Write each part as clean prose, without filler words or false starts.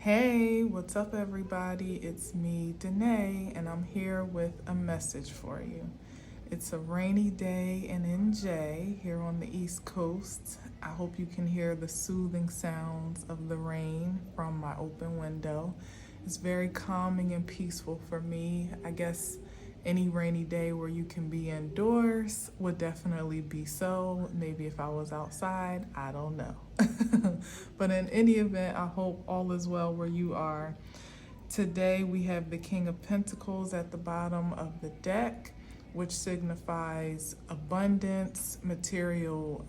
Hey, what's up, everybody? It's me, Danae, and I'm here with a message for you. It's a rainy day in NJ here on the East Coast. I hope you can hear the soothing sounds of the rain from my open window. It's very calming and peaceful for me. I guess any rainy day where you can be indoors would definitely be so. Maybe if I was outside, I don't know. But in any event, I hope all is well where you are. Today we have the King of Pentacles at the bottom of the deck, which signifies abundance, material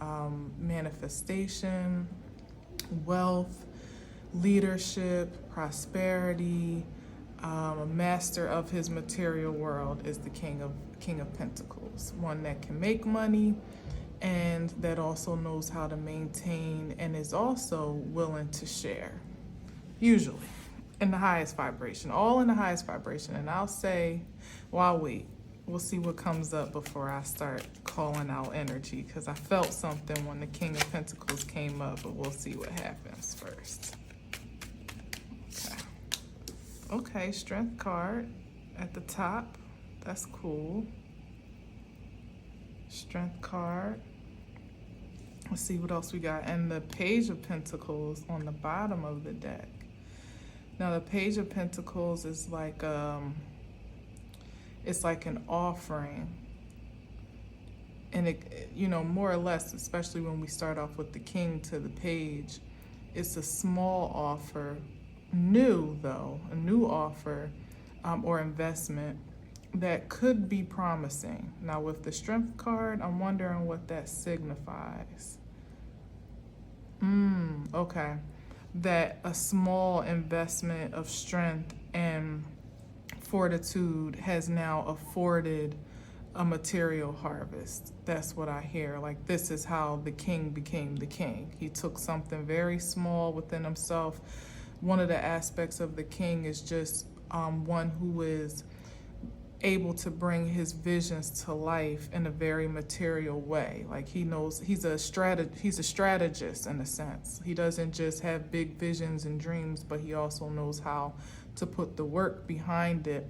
manifestation, wealth, leadership, prosperity. A master of his material world is the King of Pentacles, one that can make money and that also knows how to maintain and is also willing to share, usually in the highest vibration, all in the highest vibration. And I'll say, well, I'll wait. We'll see what comes up before I start calling out energy, because I felt something when the King of Pentacles came up, but we'll see what happens first. Okay, Strength card at the top. That's cool. Strength card. Let's see what else we got. And the Page of Pentacles on the bottom of the deck. Now the Page of Pentacles is like it's like an offering. And it, you know, more or less, especially when we start off with the King to the Page, it's a small offer. New though, a new offer or investment that could be promising. Now with the Strength card, I'm wondering what that signifies. Okay. That a small investment of strength and fortitude has now afforded a material harvest. That's what I hear. Like, this is how the king became the king. He took something very small within himself. One of the aspects of the king is just one who is able to bring his visions to life in a very material way. Like, he knows he's a strategist in a sense. He doesn't just have big visions and dreams, but he also knows how to put the work behind it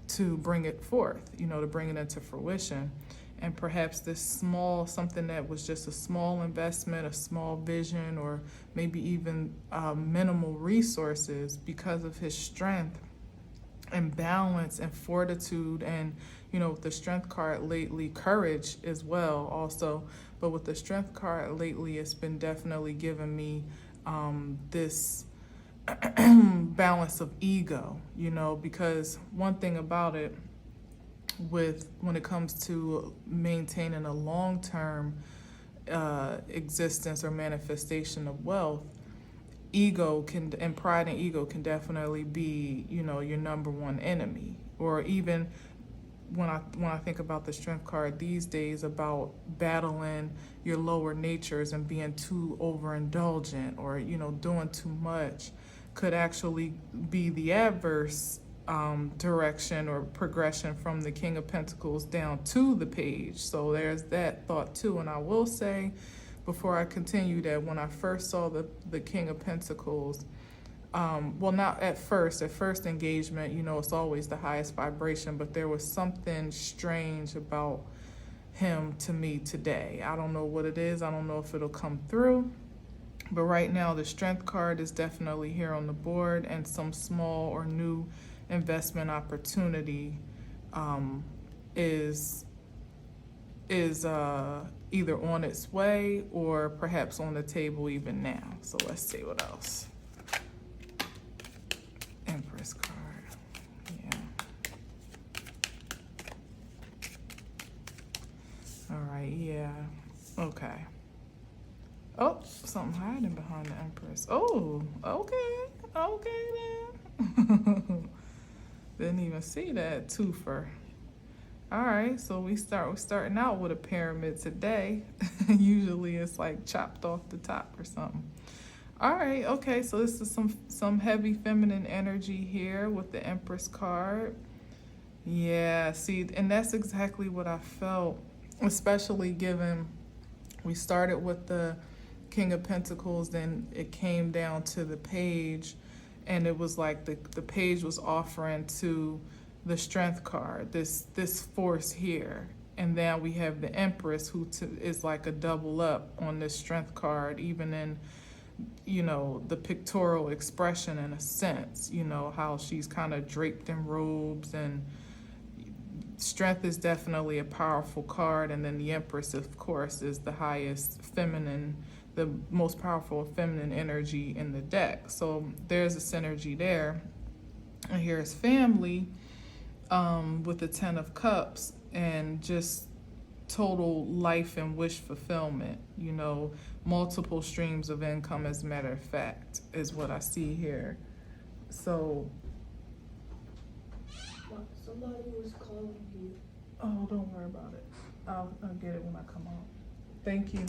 to bring it forth, you know, to bring it into fruition. And perhaps this small, something that was just a small investment, a small vision, or maybe even minimal resources, because of his strength and balance and fortitude, and, you know, with the Strength card lately, courage as well also. But with the Strength card lately, it's been definitely giving me this balance of ego, you know, because one thing about it, when it comes to maintaining a long-term existence or manifestation of wealth, pride and ego can definitely be, you know, your number one enemy. Or even when I think about the Strength card these days, about battling your lower natures and being too overindulgent, or, you know, doing too much, could actually be the adverse direction or progression from the King of Pentacles down to the Page. So there's that thought too. And I will say, before I continue, that when I first saw the King of Pentacles, well, not at first engagement, you know, it's always the highest vibration, but there was something strange about him to me today. I don't know what it is. I don't know if it'll come through. But right now, the Strength card is definitely here on the board, and some small or new investment opportunity is either on its way or perhaps on the table even now. So let's see what else. Empress card. Yeah. All right. Yeah. Okay. Oh, something hiding behind the Empress. Oh, okay. Okay then. Didn't even see that twofer. All right, so we're starting out with a pyramid today. Usually it's like chopped off the top or something. All right, okay, so this is some heavy feminine energy here with the Empress card. Yeah, see, and that's exactly what I felt, especially given we started with the King of Pentacles, then it came down to the Page, and it was like the page was offering to the Strength card, this force here. And then we have the Empress, who is like a double up on this Strength card, even in, the pictorial expression in a sense, how she's kind of draped in robes. And Strength is definitely a powerful card. And then the Empress, of course, is the highest feminine, the most powerful feminine energy in the deck. So there's a synergy there. And here's family, with the 10 of Cups, and just total life and wish fulfillment, multiple streams of income, as a matter of fact, is what I see here. So somebody was calling you. Oh, don't worry about it. I'll get it when I come out. Thank you.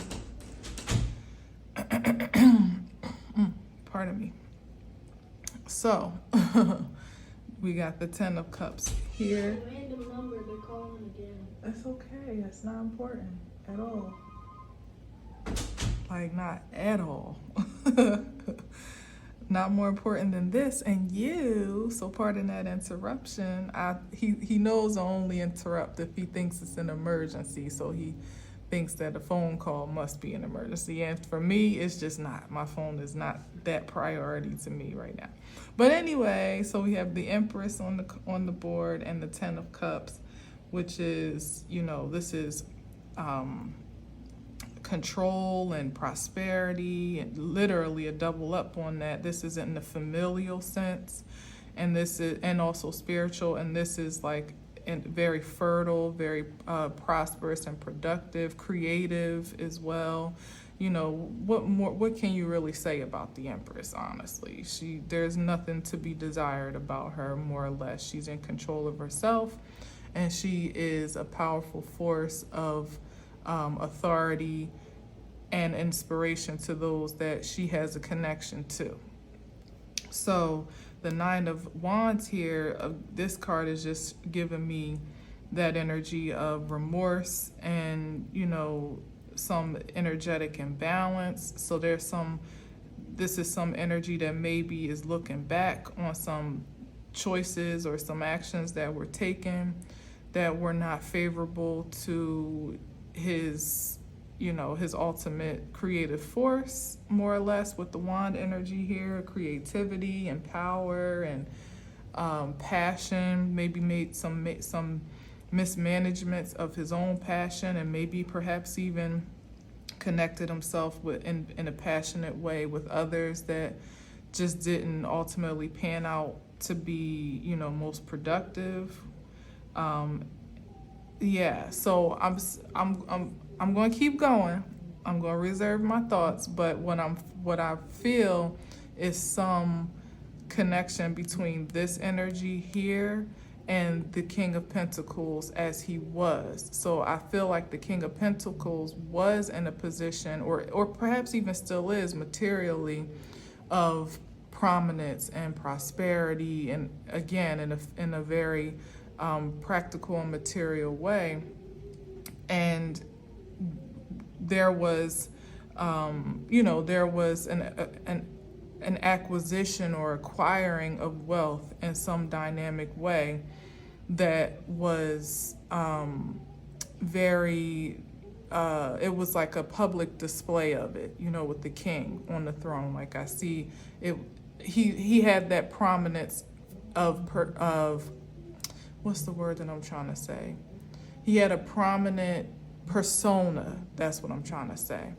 Pardon me. So we got the 10 of Cups here. It's a random number, they're calling again. It's okay. It's not important at all. Like, not at all. Not more important than this and you. So pardon that interruption. He knows I only interrupt if he thinks it's an emergency. So he thinks that a phone call must be an emergency. And for me, it's just not. My phone is not that priority to me right now. But anyway, so we have the Empress on the board and the 10 of Cups, which is, this is control and prosperity, and literally a double up on that. This is in the familial sense, and this is, and also spiritual, and this is like very fertile, very prosperous and productive, creative as well. What can you really say about the Empress? Honestly, there's nothing to be desired about her, more or less. She's in control of herself, and she is a powerful force of authority and inspiration to those that she has a connection to. So the 9 of Wands here, this card is just giving me that energy of remorse and, some energetic imbalance. So this is some energy that maybe is looking back on some choices or some actions that were taken that were not favorable to his ultimate creative force, more or less, with the wand energy here, creativity and power and passion. Maybe made some mismanagements of his own passion, and maybe perhaps even connected himself with in a passionate way with others that just didn't ultimately pan out to be, most productive. So I'm going to keep going. I'm going to reserve my thoughts, but what I feel is some connection between this energy here and the King of Pentacles as he was. So I feel like the King of Pentacles was in a position, or perhaps even still is materially, of prominence and prosperity, and again in a very practical and material way. And there was, there was an acquisition or acquiring of wealth in some dynamic way that was very, it was like a public display of it, with the king on the throne. Like I see it, he had that prominence of what's the word that I'm trying to say? He had a prominent persona, that's what I'm trying to say.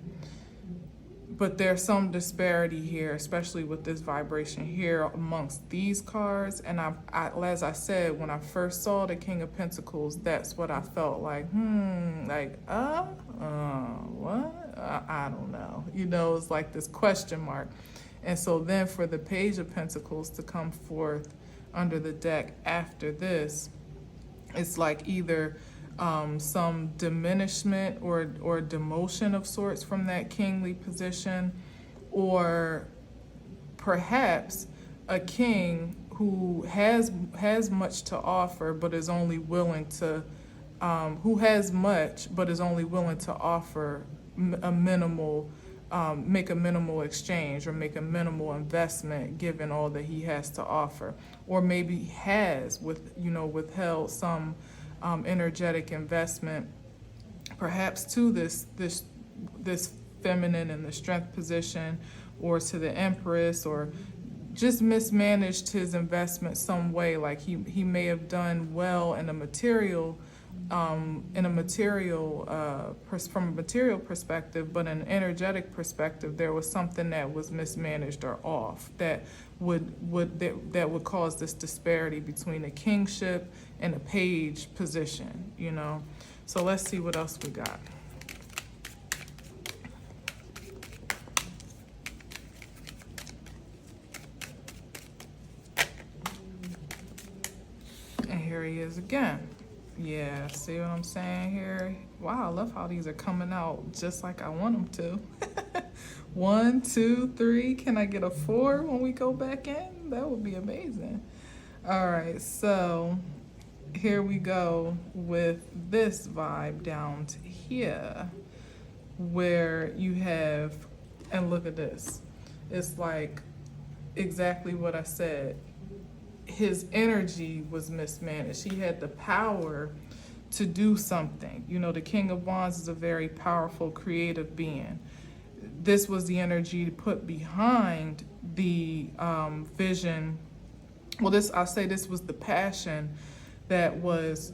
But there's some disparity here, especially with this vibration here amongst these cards. And I as I said, when I first saw the King of Pentacles, that's what I felt like, what? I don't know. It's like this question mark. And so then for the Page of Pentacles to come forth under the deck after this, it's like either some diminishment or demotion of sorts from that kingly position, or perhaps a king who has much to offer but is only willing to who has much but is only willing to offer a minimal make a minimal exchange or make a minimal investment given all that he has to offer, or maybe he has withheld some energetic investment, perhaps to this feminine in the strength position, or to the Empress, or just mismanaged his investment some way. Like he may have done well in a material from a material perspective, but in an energetic perspective, there was something that was mismanaged or off that would cause this disparity between a kingship and a page position. So let's see what else we got. And here he is again. Yeah, see what I'm saying here? Wow, I love how these are coming out just like I want them to. 1, 2, 3. Can I get a 4 when we go back in? That would be amazing. All right, so here we go with this vibe down to here, where you have, and look at this. It's like exactly what I said. His energy was mismanaged. He had the power to do something. The King of Wands is a very powerful, creative being. This was the energy to put behind the vision. Well, I'll say this was the passion that was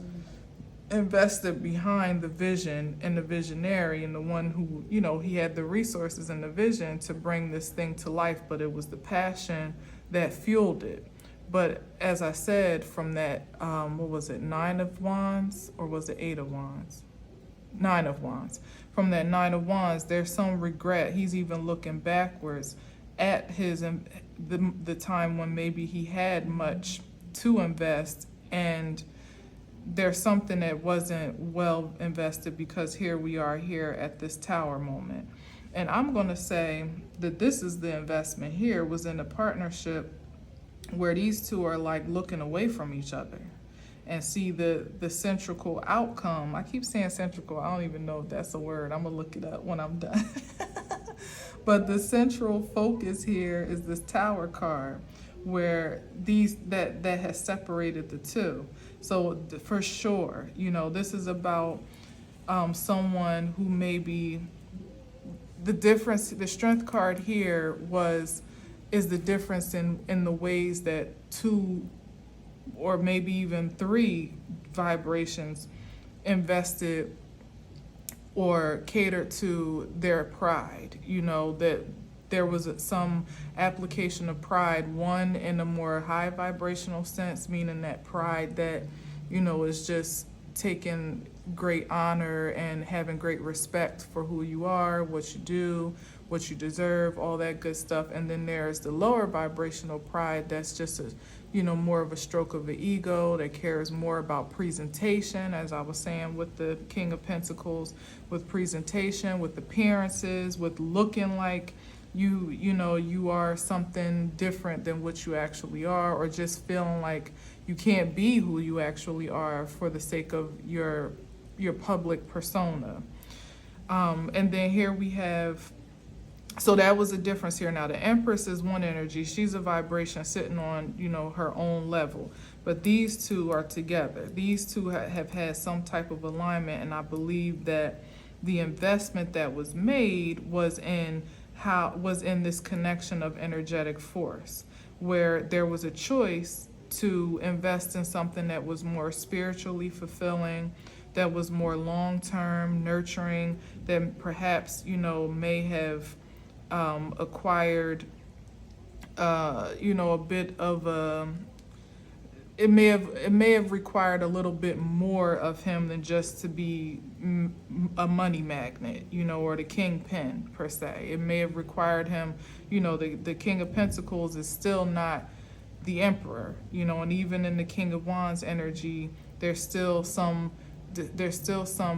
invested behind the vision and the visionary and the one who, he had the resources and the vision to bring this thing to life, but it was the passion that fueled it. But as I said, from that, what was it, 9 of Wands, or was it 8 of Wands? 9 of Wands. From that 9 of Wands, there's some regret. He's even looking backwards at the time when maybe he had much to invest, and there's something that wasn't well invested, because here we are here at this Tower moment. And I'm going to say that this is the investment here, was in a partnership where these two are like looking away from each other and see the centrical outcome. I keep saying centrical. I don't even know if that's a word. I'm gonna look it up when I'm done. But the central focus here is this Tower card, where that has separated the two. So for sure, this is about someone who maybe the difference. The Strength card here is the difference in the ways that 2 or maybe even 3 vibrations invested or catered to their pride. That there was some application of pride, one in a more high vibrational sense, meaning that pride that, is just taking great honor and having great respect for who you are, what you do, what you deserve, all that good stuff. And then there's the lower vibrational pride that's just more of a stroke of the ego, that cares more about presentation, as I was saying with the King of Pentacles, with presentation, with appearances, with looking like you are something different than what you actually are, or just feeling like you can't be who you actually are for the sake of your public persona. And then here we have, so that was a difference here. Now the Empress is one energy. She's a vibration sitting on, her own level. But these two are together. These two have had some type of alignment, and I believe that the investment that was made was in this connection of energetic force, where there was a choice to invest in something that was more spiritually fulfilling, that was more long-term, nurturing, that perhaps, may have acquired, a bit of it may have required a little bit more of him than just to be a money magnet, or the kingpin per se. It may have required him, the King of Pentacles is still not the Emperor, and even in the King of Wands energy, there's still some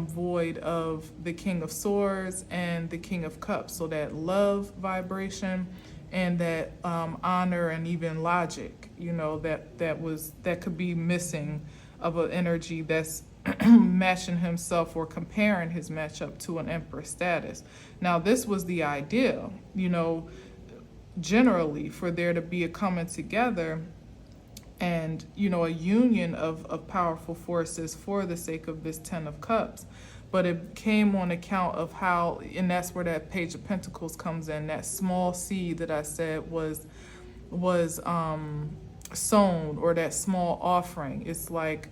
void of the King of Swords and the King of Cups. So that love vibration and that honor and even logic, that could be missing of an energy that's matching himself or comparing his matchup to an emperor status. Now, this was the ideal, generally, for there to be a coming together and, a union of powerful forces for the sake of this Ten of Cups. But it came on account of how, and that's where that Page of Pentacles comes in, that small seed that I said was sown, or that small offering. It's like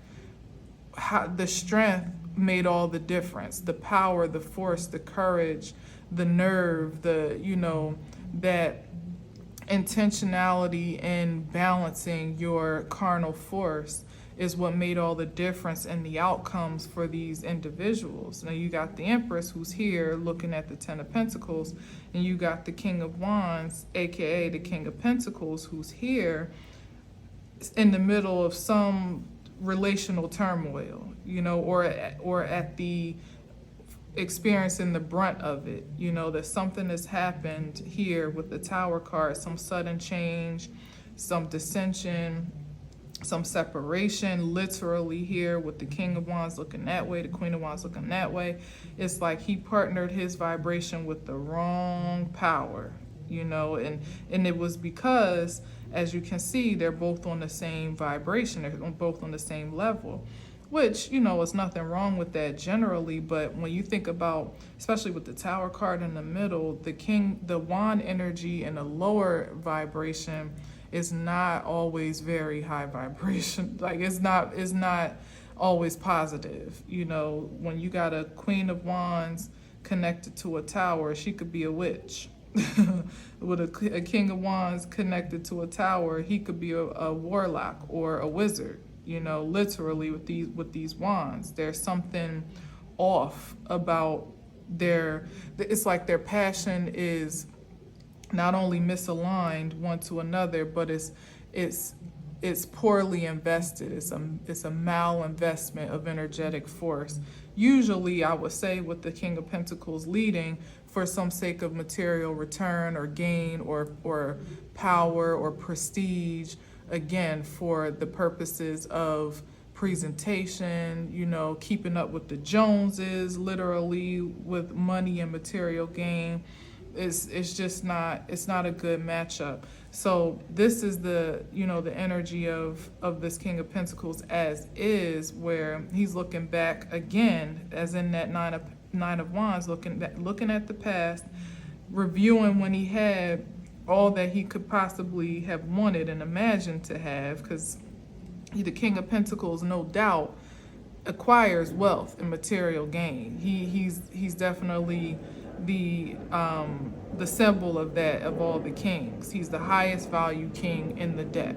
how the strength made all the difference, the power, the force, the courage, the nerve, that intentionality in balancing your carnal force is what made all the difference in the outcomes for these individuals. Now you got the Empress, who's here looking at the Ten of Pentacles, and you got the King of Wands, aka the King of Pentacles, who's here in the middle of some relational turmoil, or at the experiencing the brunt of it, that something has happened here with the Tower card, some sudden change, some dissension, some separation, literally here with the King of Wands looking that way, the Queen of Wands looking that way. It's like he partnered his vibration with the wrong power, and it was because, as you can see, they're both on the same vibration, they're both on the same level, which, is nothing wrong with that generally. But when you think about, especially with the Tower card in the middle, the wand energy in a lower vibration is not always very high vibration. Like it's not always positive. When you got a Queen of Wands connected to a tower, she could be a witch. With a King of Wands connected to a tower, he could be a warlock or a wizard. Literally with these wands, there's something off about it's like their passion is not only misaligned one to another, but it's poorly invested. It's a malinvestment of energetic force. Usually, I would say, with the King of Pentacles leading for some sake of material return or gain or power or prestige, again, for the purposes of presentation, keeping up with the Joneses, literally with money and material gain. It's just not a good matchup. So this is the energy of this King of Pentacles as is, where he's looking back again, as in that Nine of Wands, looking at the past, reviewing when he had all that he could possibly have wanted and imagined to have, because the King of Pentacles, no doubt, acquires wealth and material gain. He's definitely the symbol of that, of all the kings. He's the highest value king in the deck.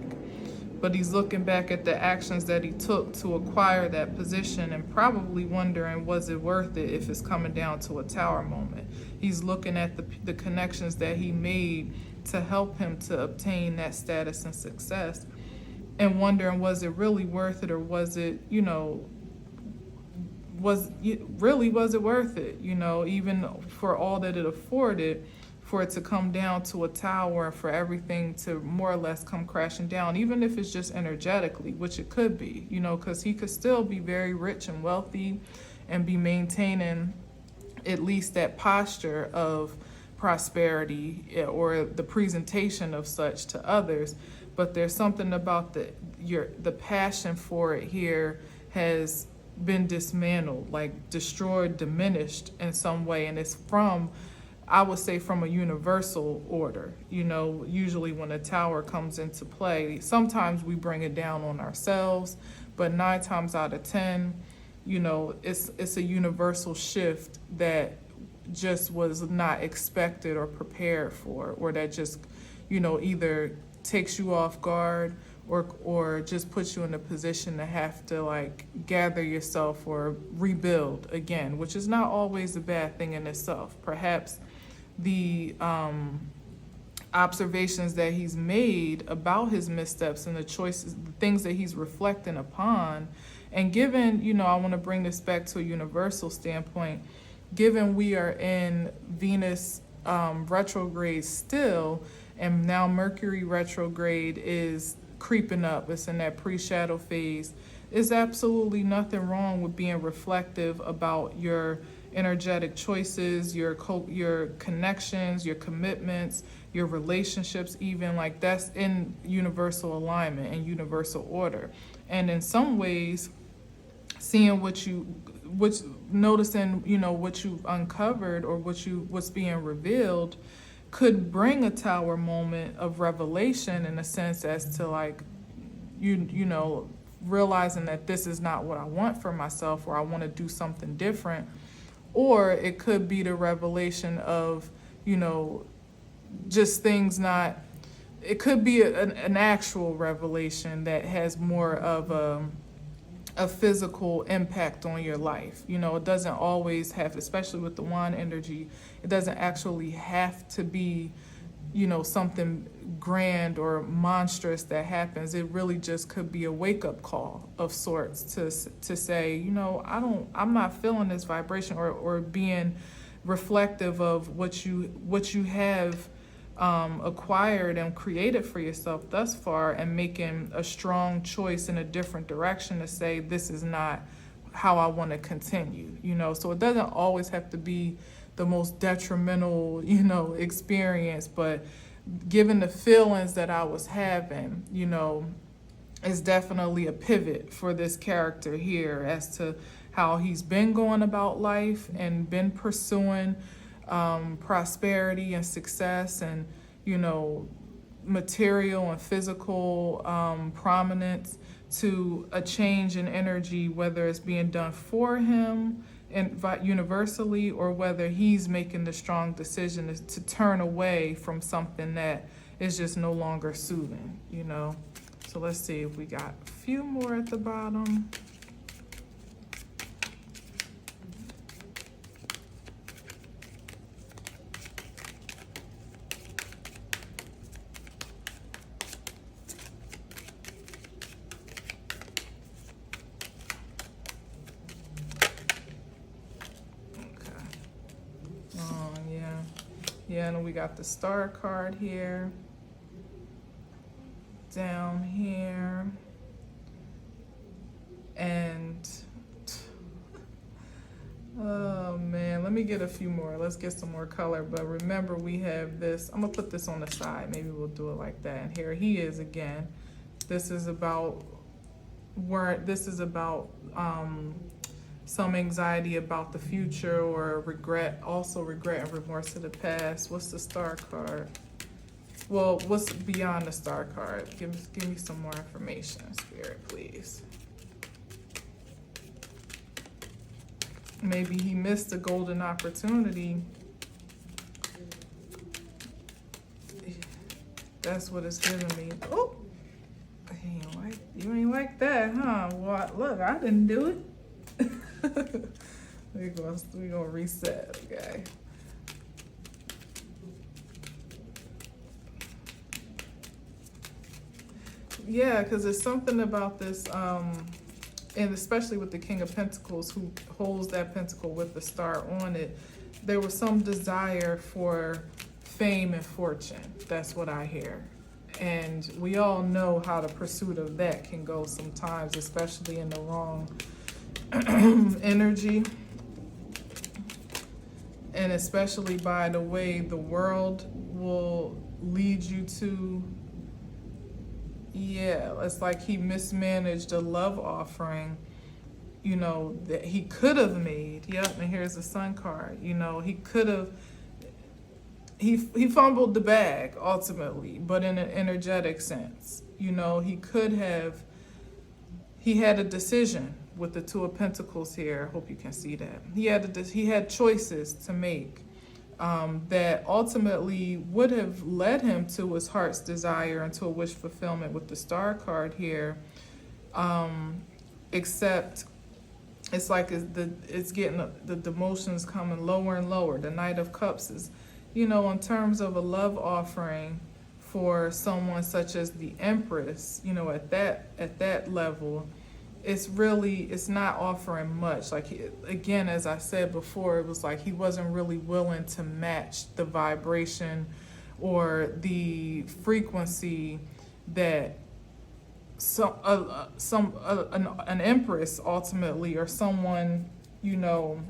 But he's looking back at the actions that he took to acquire that position and probably wondering, was it worth it if it's coming down to a tower moment? He's looking at the connections that he made to help him to obtain that status and success, and wondering, was it really worth it, or was it, was it worth it, even for all that it afforded, for it to come down to a tower, for everything to more or less come crashing down, even if it's just energetically, which it could be, because he could still be very rich and wealthy and be maintaining at least that posture of prosperity or the presentation of such to others. But there's something about the passion for it here has been dismantled, like destroyed, diminished in some way, and it's from, I would say, from a universal order. Usually when a tower comes into play, sometimes we bring it down on ourselves, but 9 times out of 10, it's a universal shift that just was not expected or prepared for, or that just, either takes you off guard or just puts you in a position to have to like gather yourself or rebuild again, which is not always a bad thing in itself. Perhaps the observations that he's made about his missteps and the choices, the things that he's reflecting upon, and given, I want to bring this back to a universal standpoint, given we are in Venus retrograde still, and now Mercury retrograde is creeping up, it's in that pre-shadow phase, is absolutely nothing wrong with being reflective about your energetic choices, your connections, your commitments, your relationships, even. Like, that's in universal alignment and universal order. And in some ways, seeing what's noticing, what you've uncovered, or what's being revealed, could bring a tower moment of revelation, in a sense, as to, like, realizing that this is not what I want for myself, or I want to do something different. Or it could be the revelation of, just things not, it could be an actual revelation that has more of a physical impact on your life. It doesn't always have, especially with the wand energy, it doesn't actually have to be, something grand or monstrous that happens. It really just could be a wake-up call of sorts to say, I'm not feeling this vibration, or being reflective of what you have acquired and created for yourself thus far, and making a strong choice in a different direction to say, this is not how I want to continue. So it doesn't always have to be the most detrimental, experience, but given the feelings that I was having, is definitely a pivot for this character here as to how he's been going about life and been pursuing prosperity and success, and material and physical prominence, to a change in energy, whether it's being done for him and universally, or whether he's making the strong decision to turn away from something that is just no longer soothing. So let's see if we got a few more at the bottom. Yeah, and we got the Star card here, down here, and oh man, let me get a few more. Let's get some more color. But remember, we have this. I'm gonna put this on the side. Maybe we'll do it like that. And here he is again. This is about some anxiety about the future, or regret, also regret and remorse of the past. What's the Star card? Well, what's beyond the Star card? Give me some more information, Spirit, please. Maybe he missed a golden opportunity. That's what it's giving me. Oh, you ain't like that, huh? Well, look, I didn't do it. We're gonna reset, okay? Yeah, because there's something about this, and especially with the King of Pentacles, who holds that pentacle with the star on it, there was some desire for fame and fortune. That's what I hear. And we all know how the pursuit of that can go sometimes, especially in the wrong energy, and especially by the way the world will lead you to. Yeah, it's like he mismanaged a love offering, that he could have made. Yep, and here's the Sun card. He could have, he fumbled the bag ultimately, but in an energetic sense. He could have, he had a decision with the Two of Pentacles here. I hope you can see that. He had choices to make that ultimately would have led him to his heart's desire and to a wish fulfillment with the Star card here. Except it's like it's getting the emotions coming lower and lower. The Knight of Cups is, in terms of a love offering for someone such as the Empress, at that level, it's not offering much. Like, again, as I said before, it was like he wasn't really willing to match the vibration or the frequency that an empress ultimately, or someone, you know,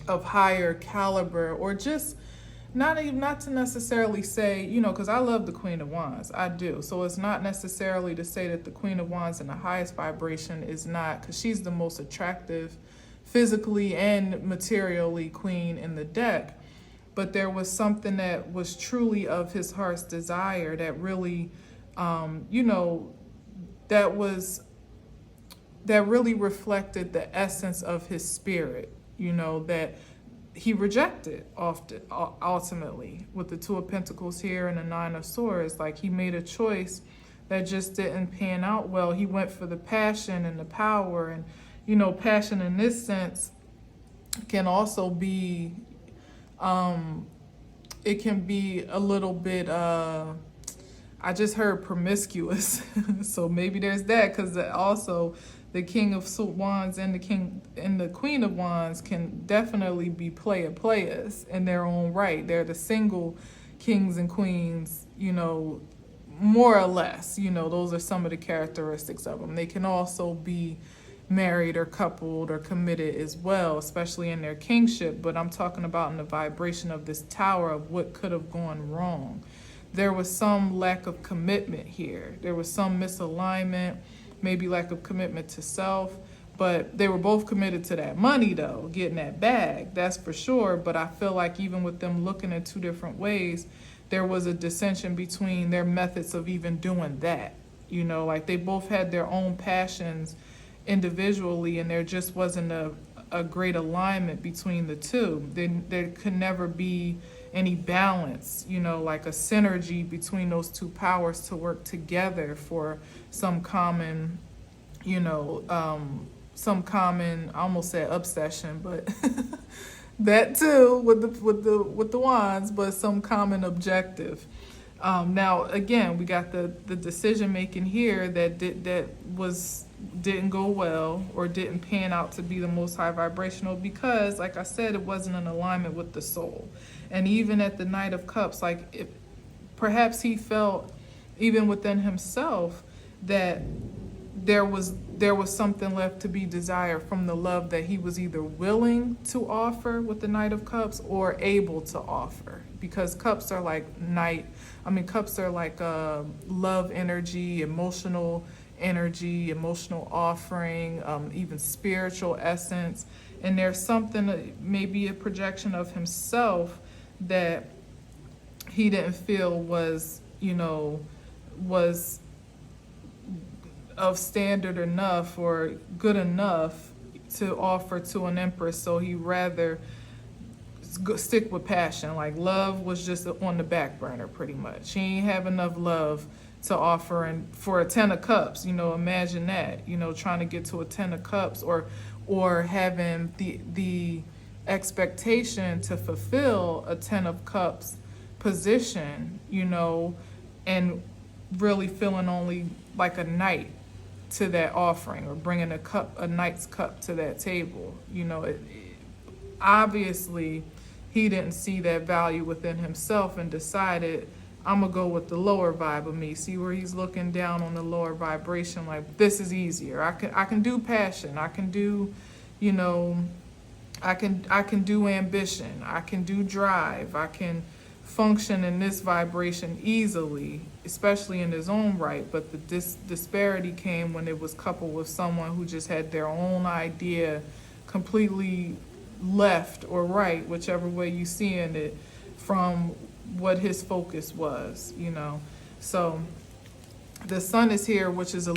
of higher caliber, or just not to necessarily say, you know, because I love the Queen of Wands, I do. So it's not necessarily to say that the Queen of Wands in the highest vibration is not, because she's the most attractive physically and materially queen in the deck. But there was something that was truly of his heart's desire that really, you know, that really reflected the essence of his spirit, you know, that he rejected often, ultimately, with the Two of Pentacles here and the Nine of Swords. Like, he made a choice that just didn't pan out well. He went for the passion and the power, and, you know, passion in this sense can also be, it can be a little bit, I just heard promiscuous. So maybe there's that, because also the King of Wands and the Queen of Wands can definitely be players in their own right. They're the single kings and queens, you know, more or less. You know, those are some of the characteristics of them. They can also be married or coupled or committed as well, especially in their kingship. But I'm talking about in the vibration of this tower of what could have gone wrong. There was some lack of commitment here. There was some misalignment, maybe lack of commitment to self. But they were both committed to that money, though, getting that bag, that's for sure. But I feel like even with them looking in two different ways, there was a dissension between their methods of even doing that. You know, like they both had their own passions individually, and there just wasn't a great alignment between the two. There could never be any balance, you know, like a synergy between those two powers to work together for some common, you know, some common, I almost said obsession, but that too with the wands, but some common objective. Now again, we got the decision making here that didn't go well, or didn't pan out to be the most high vibrational, because like I said, it wasn't in alignment with the soul. And even at the Knight of Cups, like if perhaps he felt even within himself that there was something left to be desired from the love that he was either willing to offer with the Knight of Cups or able to offer. Because cups are like cups are like love energy, emotional energy, emotional offering, even spiritual essence. And there's something, maybe a projection of himself that he didn't feel was, you know, was of standard enough or good enough to offer to an empress. So he rather stick with passion. Like love was just on the back burner pretty much. He ain't have enough love to offer, and for a 10 of cups, you know, imagine that, you know, trying to get to a 10 of cups, or having the expectation to fulfill a 10 of cups position, you know, and really feeling only like a knight to that offering, or bringing a knight's cup to that table. You know, obviously he didn't see that value within himself and decided, I'm gonna go with the lower vibe of me. See where he's looking down on the lower vibration, like this is easier. I can do passion. I can do, you know, I can do ambition. I can do drive. I can function in this vibration easily, especially in his own right. But the disparity came when it was coupled with someone who just had their own idea, completely left or right, whichever way you seeing it, from what his focus was, you know. So the sun is here, which is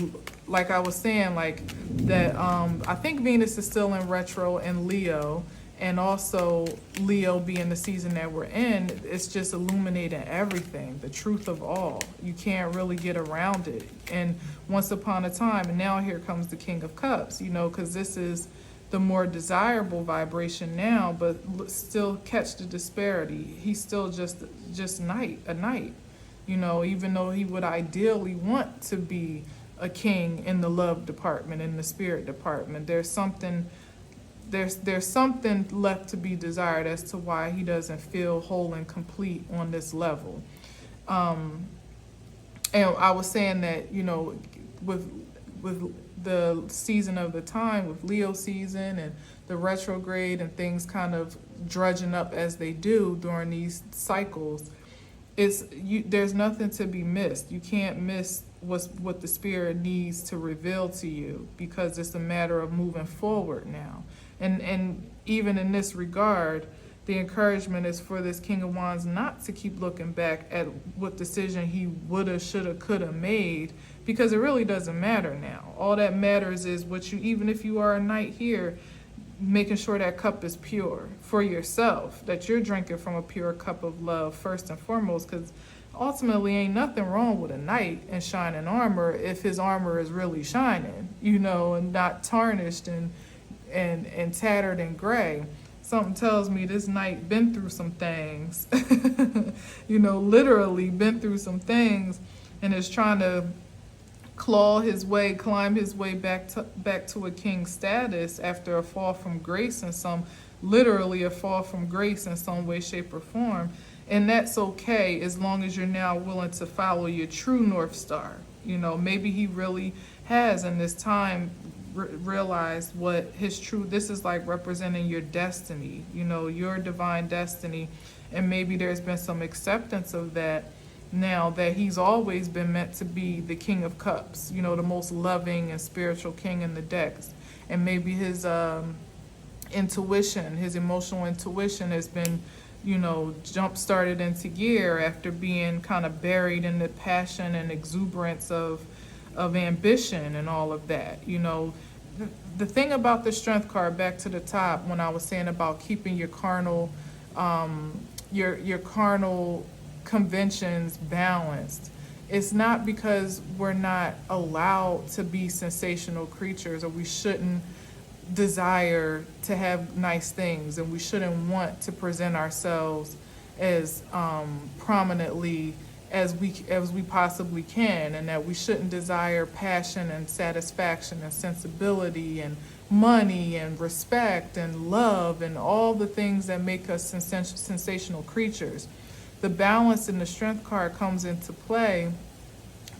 like I was saying, like that, I think Venus is still in retro in Leo, and also Leo being the season that we're in, it's just illuminating everything, the truth of all. You can't really get around it. And once upon a time, and now here comes the King of Cups, you know, because this is the more desirable vibration now, but still catch the disparity. He's still just a knight, you know, even though he would ideally want to be a king in the love department, in the spirit department. There's something left to be desired as to why he doesn't feel whole and complete on this level. And I was saying that, you know, with the season of the time, with Leo season and the retrograde and things kind of drudging up as they do during these cycles, there's nothing to be missed. You can't miss what the spirit needs to reveal to you, because it's a matter of moving forward now. And even in this regard, the encouragement is for this King of Wands not to keep looking back at what decision he woulda, shoulda, coulda made, because it really doesn't matter now. All that matters is what you, even if you are a knight here, making sure that cup is pure for yourself, that you're drinking from a pure cup of love first and foremost, because ultimately ain't nothing wrong with a knight in shining armor if his armor is really shining, and not tarnished and tattered and gray. Something tells me this knight been through some things, literally been through some things, and is trying to climb his way back to a king status after a fall from grace literally a fall from grace in some way, shape, or form. And that's okay, as long as you're now willing to follow your true North Star. Maybe he really has in this time realized what his true, this is like representing your destiny, your divine destiny. And maybe there's been some acceptance of that now, that he's always been meant to be the King of Cups, the most loving and spiritual king in the decks. And maybe his intuition, his emotional intuition has been, jump started into gear after being kind of buried in the passion and exuberance of ambition and all of that. The thing about the Strength card, back to the top, when I was saying about keeping your carnal, your carnal conventions balanced, it's not because we're not allowed to be sensational creatures, or we shouldn't desire to have nice things, and we shouldn't want to present ourselves as prominently as we possibly can, and that we shouldn't desire passion and satisfaction and sensibility and money and respect and love and all the things that make us sensational creatures. The balance in the Strength card comes into play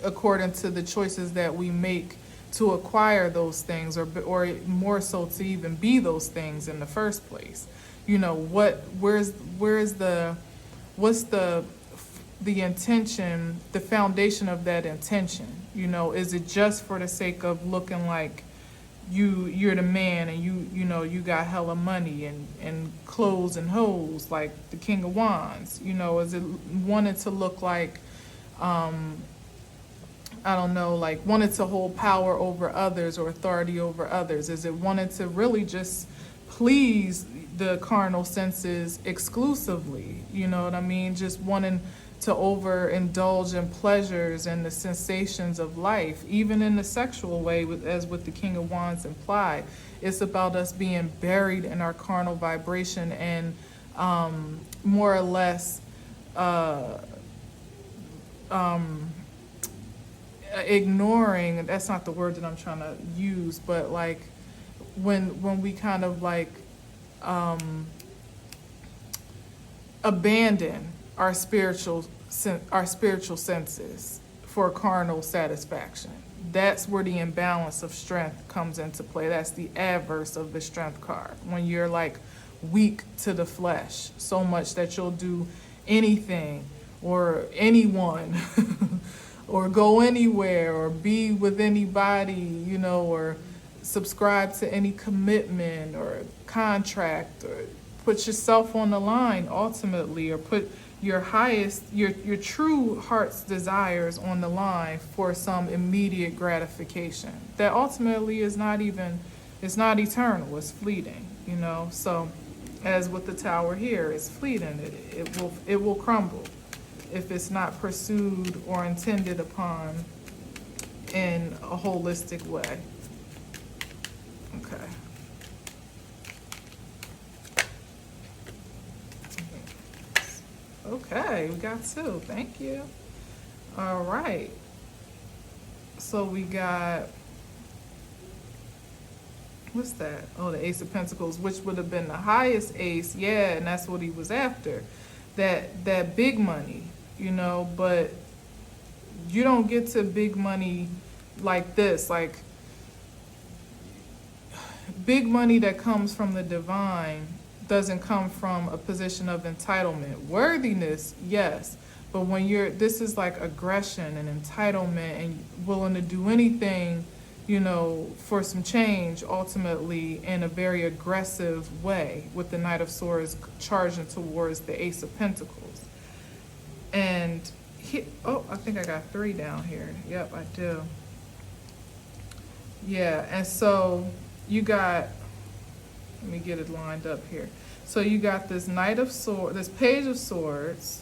according to the choices that we make to acquire those things, or more so to even be those things in the first place. What's the intention, the foundation of that intention? Is it just for the sake of looking like you're the man, and you got hella money and clothes and hoes like the King of Wands? Is it wanted to look like I don't know, like wanted to hold power over others or authority over others? Is it wanted to really just please the carnal senses exclusively? You know what I mean? Just wanting to overindulge in pleasures and the sensations of life, even in the sexual way, as with the King of Wands implied. It's about us being buried in our carnal vibration and more or less ignoring, that's not the word that I'm trying to use, but like when we kind of like abandon our spiritual senses for carnal satisfaction. That's where the imbalance of strength comes into play. That's the adverse of the Strength card. When you're like weak to the flesh, so much that you'll do anything or anyone or go anywhere or be with anybody, or subscribe to any commitment or contract, or put yourself on the line ultimately, or put your highest, your true heart's desires on the line for some immediate gratification that ultimately is not even, it's not eternal, it's fleeting, So as with the Tower here, it's fleeting. It will crumble if it's not pursued or intended upon in a holistic way. Okay. Okay, we got two. Thank you. All right. So we got, what's that? Oh, the Ace of Pentacles, which would have been the highest ace. Yeah, and that's what he was after. That big money, but you don't get to big money, like this, like big money that comes from the divine doesn't come from a position of entitlement. Worthiness, yes, but when this is like aggression and entitlement and willing to do anything, for some change, ultimately in a very aggressive way, with the Knight of Swords charging towards the Ace of Pentacles. And I think I got 3 down here. Yep, I do. Yeah, and so you got, let me get it lined up here. So you got this Knight of Swords, this Page of Swords,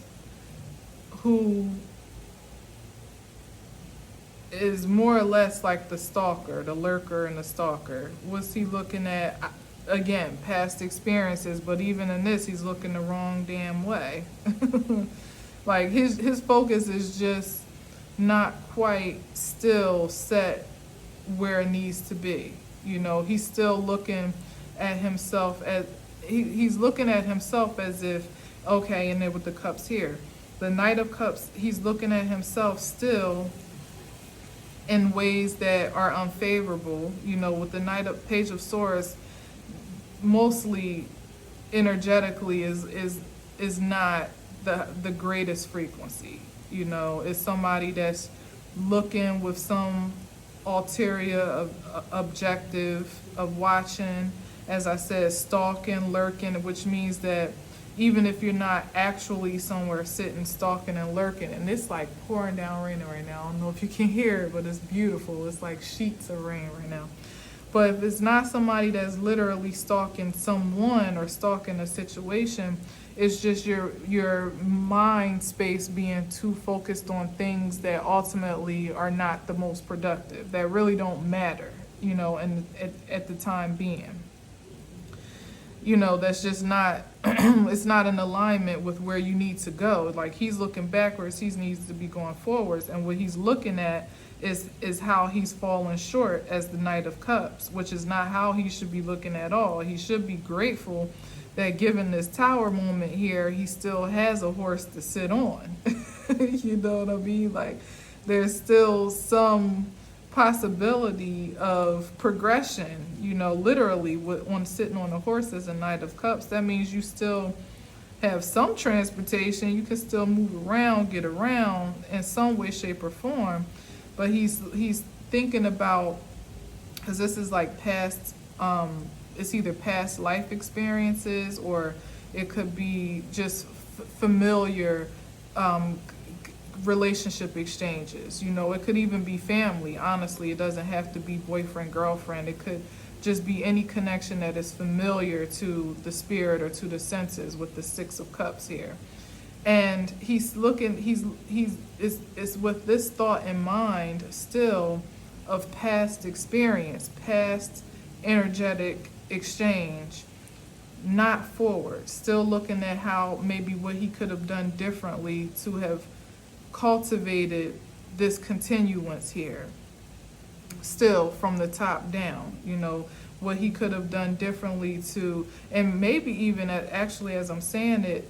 who is more or less like the stalker, the lurker and the stalker. What's he looking at? Again, past experiences, but even in this, he's looking the wrong damn way. Like his focus is just not quite still set where it needs to be. He's still looking at himself as, he's looking at himself as if, okay, and then with the cups here, the Knight of Cups, he's looking at himself still in ways that are unfavorable. With the Page of Swords, mostly energetically is not the greatest frequency. It's somebody that's looking with some ulterior objective of watching, as I said, stalking, lurking, which means that even if you're not actually somewhere sitting, stalking and lurking, and it's like pouring down rain right now. I don't know if you can hear it, but it's beautiful. It's like sheets of rain right now. But if it's not somebody that's literally stalking someone or stalking a situation, it's just your mind space being too focused on things that ultimately are not the most productive, that really don't matter, and at the time being. That's just not, it's not in alignment with where you need to go. Like he's looking backwards, he needs to be going forwards. And what he's looking at is how he's fallen short as the Knight of Cups, which is not how he should be looking at all. He should be grateful that given this tower moment here, he still has a horse to sit on. You know what I mean? Like there's still some possibility of progression, literally sitting on a horse as a Knight of Cups. That means you still have some transportation. You can still move around, get around in some way, shape, or form. But he's thinking about, because this is like past, it's either past life experiences or it could be just familiar relationship exchanges. It could even be family. Honestly, it doesn't have to be boyfriend, girlfriend. It could just be any connection that is familiar to the spirit or to the senses with the 6 of Cups here. And he's looking, is with this thought in mind still of past experience, past energetic exchange, not forward, still looking at how maybe what he could have done differently to have cultivated this continuance here, still from the top down, what he could have done differently to, and maybe even actually as I'm saying it,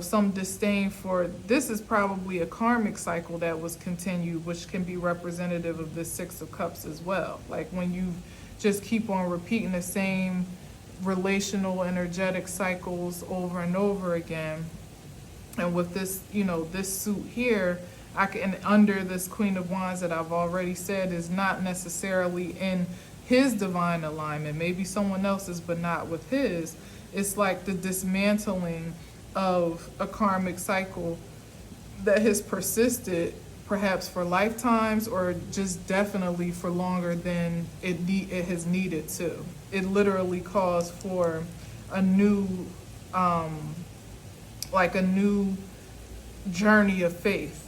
some disdain for, this is probably a karmic cycle that was continued, which can be representative of the 6 of Cups as well. Like when you just keep on repeating the same relational energetic cycles over and over again. And with this, this suit here, and under this Queen of Wands that I've already said is not necessarily in his divine alignment, maybe someone else's, but not with his. It's like the dismantling of a karmic cycle that has persisted perhaps for lifetimes or just definitely for longer than it has needed to. It literally calls for a new, like a new journey of faith,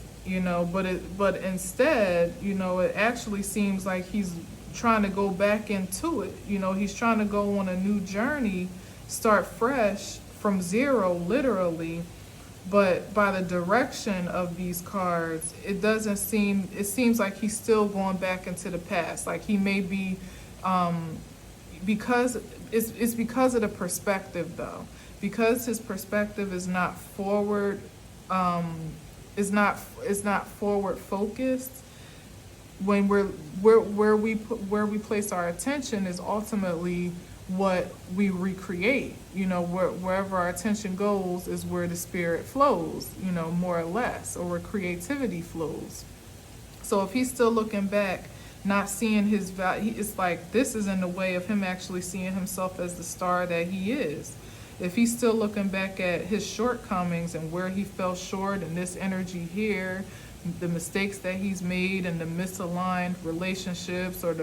but instead, it actually seems like he's trying to go back into it. He's trying to go on a new journey, start fresh from zero, literally. But by the direction of these cards, it seems like he's still going back into the past. Like he may be, because it's because of the perspective though. Because his perspective is not forward, is not forward focused. when where we place our attention is ultimately what we recreate. You know, wherever our attention goes is where the spirit flows, you know, more or less, or where creativity flows. So if he's still looking back, not seeing his value, it's like this is in the way of him actually seeing himself as the star that he is. If he's still looking back at his shortcomings and where he fell short and this energy here, the mistakes that he's made and the misaligned relationships, or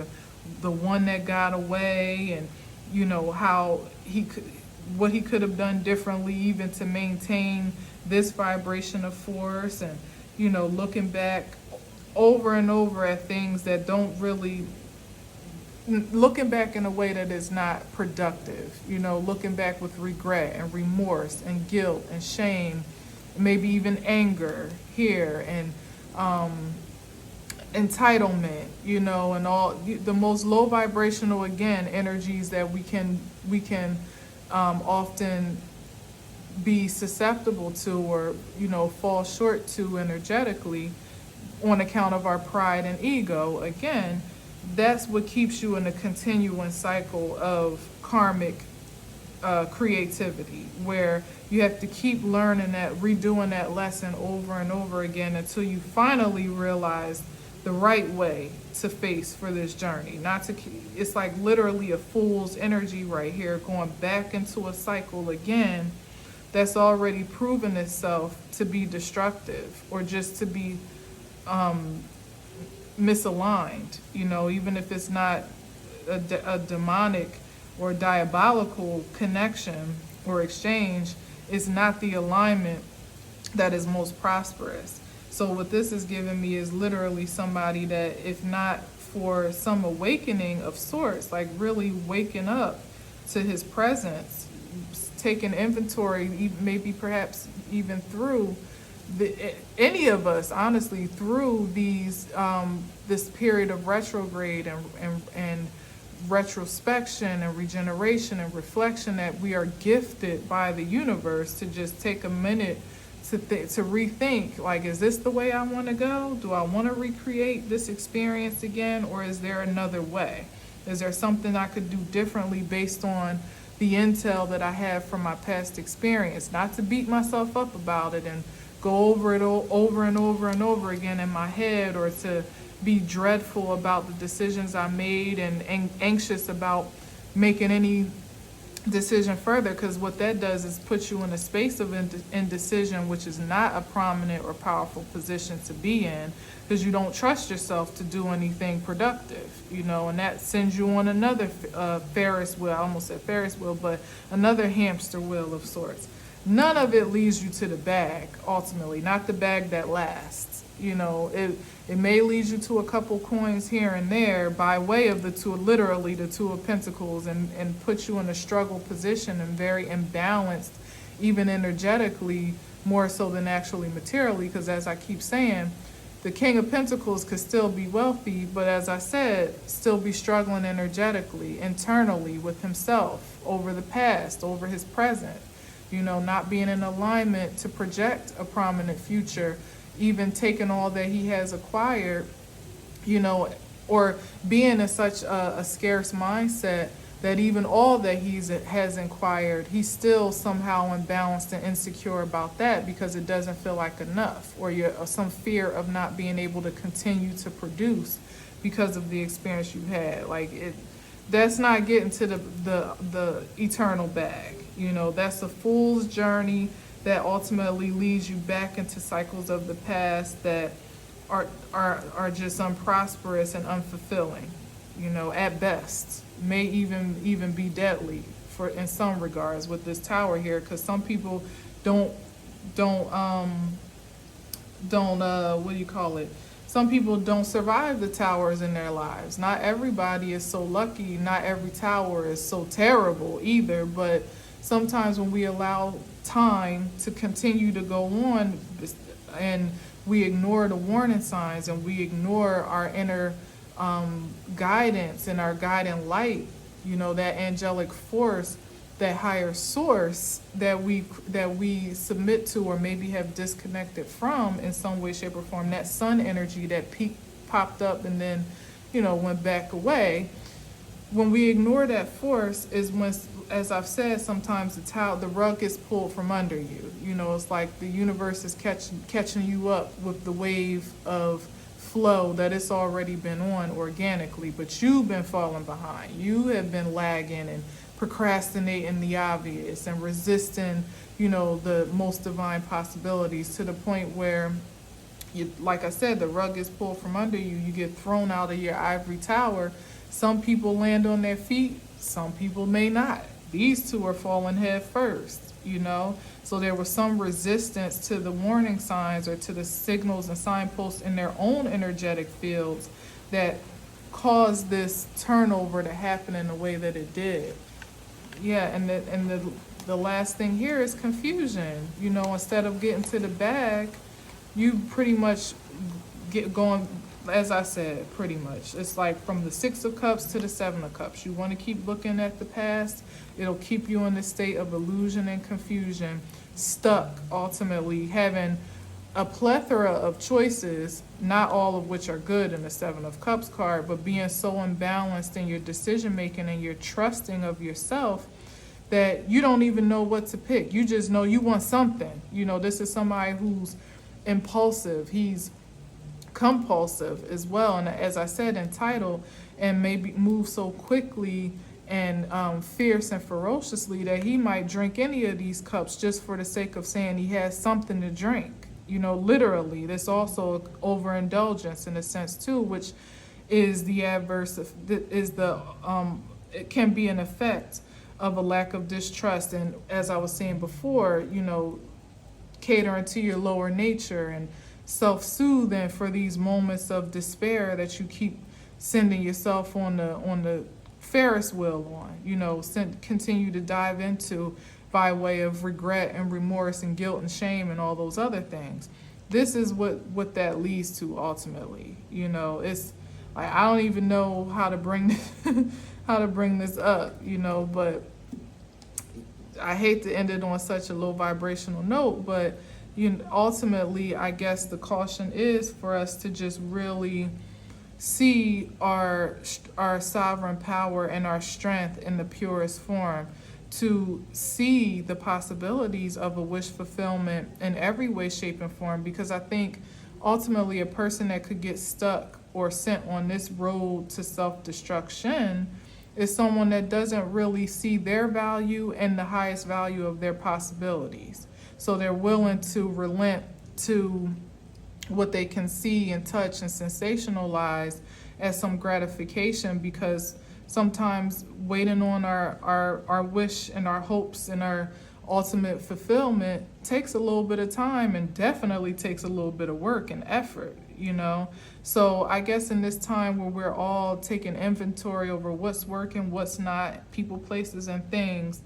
the one that got away, and you know how he could, what he could have done differently even to maintain this vibration of force, and you know, looking back over and over at things that don't really, looking back in a way that is not productive, you know, looking back with regret and remorse and guilt and shame, maybe even anger here, and entitlement, you know, and all the most low vibrational, again, energies that we can often be susceptible to, or you know, fall short to energetically on account of our pride and ego. Again, that's what keeps you in a continuing cycle of karmic creativity, where you have to keep learning that, redoing that lesson over and over again until you finally realize the right way to face for this journey. Not to, it's like literally a fool's energy right here, going back into a cycle again that's already proven itself to be destructive, or just to be misaligned, you know, even if it's not a demonic or diabolical connection or exchange, is not the alignment that is most prosperous. So what this is giving me is literally somebody that, if not for some awakening of sorts, like really waking up to his presence, taking inventory, maybe perhaps even through any of us, honestly, through these this period of retrograde and retrospection and regeneration and reflection, that we are gifted by the universe to just take a minute to rethink, like, is this the way I want to go? Do I want to recreate this experience again, or is there another way? Is there something I could do differently based on the intel that I have from my past experience? Not to beat myself up about it and go over it over and over and over again in my head, or to be dreadful about the decisions I made and anxious about making any decision further, because what that does is put you in a space of indecision, which is not a prominent or powerful position to be in, because you don't trust yourself to do anything productive, you know, and that sends you on another Ferris wheel. I almost said Ferris wheel, but another hamster wheel of sorts. None of it leads you to the bag, ultimately, not the bag that lasts. You know, it may lead you to a couple coins here and there by way of the two, literally the Two of Pentacles, and put you in a struggle position and very imbalanced, even energetically, more so than actually materially, because as I keep saying, the King of Pentacles could still be wealthy, but as I said, still be struggling energetically, internally with himself, over the past, over his present, you know, not being in alignment to project a prominent future, even taking all that he has acquired, you know, or being in such a scarce mindset that even all that has acquired, he's still somehow imbalanced and insecure about that, because it doesn't feel like enough, or some fear of not being able to continue to produce because of the experience you had. Like, that's not getting to the eternal bag, you know. That's a fool's journey that ultimately leads you back into cycles of the past that are just unprosperous and unfulfilling, you know, at best. May even be deadly for, in some regards, with this tower here, because some people don't what do you call it? Some people don't survive the towers in their lives. Not everybody is so lucky. Not every tower is so terrible either, but sometimes when we allow time to continue to go on, and we ignore the warning signs, and we ignore our inner guidance and our guiding light, you know, that angelic force, that higher source that we submit to, or maybe have disconnected from in some way, shape, or form, that sun energy, that popped up and then, went back away. When we ignore that force is when, as I've said, sometimes the rug is pulled from under you. It's like the universe is catching you up with the wave of flow that it's already been on organically, but you've been falling behind. You have been lagging and procrastinating the obvious and resisting, the most divine possibilities, to the point where, like I said, the rug is pulled from under you. You get thrown out of your ivory tower. Some people land on their feet, some people may not. These two are falling head first, So there was some resistance to the warning signs or to the signals and signposts in their own energetic fields that caused this turnover to happen in the way that it did. Yeah, and the last thing here is confusion. Instead of getting to the bag, you pretty much get going, as I said, pretty much. It's like from the Six of Cups to the Seven of Cups. You want to keep looking at the past. It'll keep you in the state of illusion and confusion, stuck, ultimately having a plethora of choices, not all of which are good in the Seven of Cups card, but being so imbalanced in your decision making and your trusting of yourself that you don't even know what to pick. You just know you want something. This is somebody who's impulsive. He's compulsive as well, and as I said, entitled, and maybe move so quickly and fierce and ferociously that he might drink any of these cups just for the sake of saying he has something to drink. Literally, there's also overindulgence in a sense too, which is the adverse, it can be an effect of a lack of distrust, and as I was saying before, catering to your lower nature and self-soothing for these moments of despair that you keep sending yourself on the Ferris wheel on, continue to dive into by way of regret and remorse and guilt and shame and all those other things. This is what that leads to ultimately. It's like, I don't even know how to bring this up, but I hate to end it on such a low vibrational note, but ultimately, I guess the caution is for us to just really see our sovereign power and our strength in the purest form, to see the possibilities of a wish fulfillment in every way, shape, and form, because I think ultimately a person that could get stuck or sent on this road to self-destruction is someone that doesn't really see their value and the highest value of their possibilities. So they're willing to relent to what they can see and touch and sensationalize as some gratification, because sometimes waiting on our wish and our hopes and our ultimate fulfillment takes a little bit of time and definitely takes a little bit of work and effort, So I guess in this time where we're all taking inventory over what's working, what's not, people, places, and things,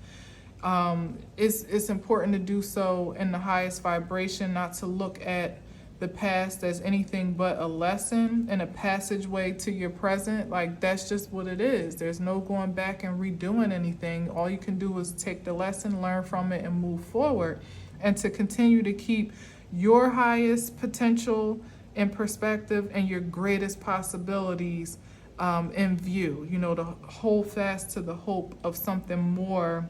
it's important to do so in the highest vibration, not to look at the past as anything but a lesson and a passageway to your present. Like, that's just what it is. There's no going back and redoing anything. All you can do is take the lesson, learn from it, and move forward, and to continue to keep your highest potential in perspective and your greatest possibilities in view, to hold fast to the hope of something more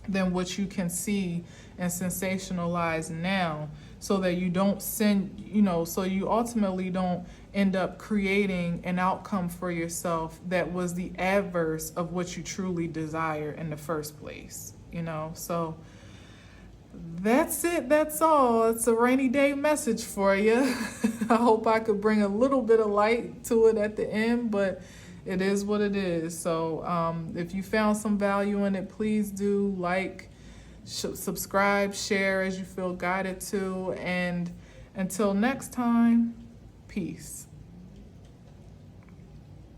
than what you can see and sensationalize now, so that you don't so you ultimately don't end up creating an outcome for yourself that was the adverse of what you truly desire in the first place, So that's it. That's all. It's a rainy day message for you. I hope I could bring a little bit of light to it at the end, but it is what it is. So if you found some value in it, please do like, subscribe, share as you feel guided to. And until next time, peace.